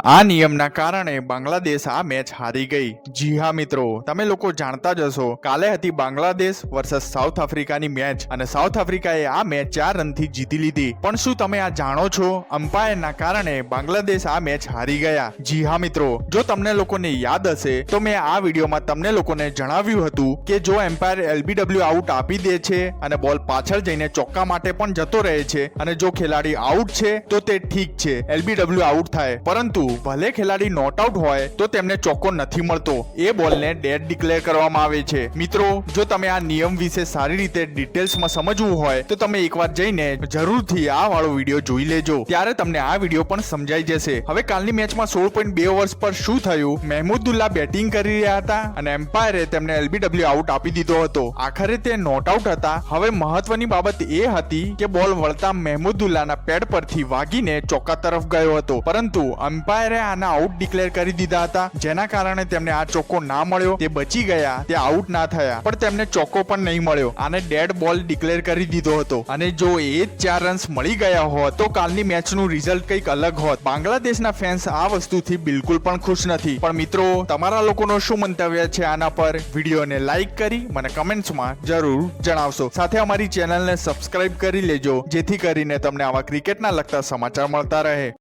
આ નિયમના કારણે બાંગ્લાદેશ આ મેચ હારી ગઈ। જી હા મિત્રો, તમે લોકો જાણતા જ હશો, કાલે હતી બાંગ્લાદેશ વર્સસ સાઉથ આફ્રિકાની મેચ અને સાઉથ આફ્રિકાએ આ મેચ 4 રનથી જીતી લીધી। પણ શું તમે આ જાણો છો, અમ્પાયરના કારણે બાંગ્લાદેશ આ મેચ હારી ગયા? જી હા મિત્રો, જો તમને લોકોને યાદ હશે તો મેં આ વિડીયોમાં તમને લોકોને જણાવ્યું હતું કે જો એમ્પાયર LBW આઉટ આપી દે છે અને બોલ પાછળ જઈને ચોક્કા માટે પણ જતો રહે છે અને જો ખેલાડી આઉટ છે તો તે ઠીક છે, LBW આઉટ થાય, પરંતુ ભલે ખેલાડી નોટ આઉટ હોય તો તેમને ચોક્કો નથી મળતો, એ બોલને ડેડ ડિક્લેર કરવામાં આવે છે। મિત્રો, જો તમે આ નિયમ વિશે સારી રીતે ડિટેલ્સમાં સમજવું હોય તો તમે એકવાર જઈને જરૂરથી આ વાળો વિડીયો જોઈ લેજો, ત્યારે તમને આ વિડીયો પણ સમજાઈ જશે। હવે કાલની મેચમાં 16.2 ઓવર્સ પર શું થયું, મહેમુદુલ્લા બેટિંગ કરી રહ્યા હતા અને એમ્પાયરે તેમને LBW આઉટ આપી દીધો હતો, આખરે તે નોટ આઉટ હતા। હવે મહત્વની બાબત એ હતી કે બોલ વળતા મહેમુદુલ્લાના પેડ પરથી વાગીને ચોક્કા તરફ ગયો હતો, પરંતુ અમ્પાયરે આના આઉટ ડિક્લેર કરી દીધા હતા, જેના કારણે તેમને આ ચોક્કો ના મળ્યો, તે બચી ગયા, તે આઉટ ના થયા, પણ તેમને ચોક્કો પણ નહીં મળ્યો, આને ડેડ બોલ ડિક્લેર કરી દીધો હતો અને જો એ જ 4 રન્સ મળી ગયા હોત તો કાલની મેચનું રિઝલ્ટ કંઈક અલગ હોત। બાંગ્લાદેશના ફેન્સ આ વસ્તુથી બિલકુલ પણ ખુશ નથી। પણ મિત્રો, તમારા લોકોનો શું મંતવ્ય છે આના પર? વિડીયોને લાઈક કરી મને કમેન્ટ્સમાં જરૂર જણાવશો, સાથે અમારી ચેનલને સબસ્ક્રાઇબ કરી લેજો, જેથી કરીને તમને આવા ક્રિકેટના લગતા સમાચાર મળતા રહે।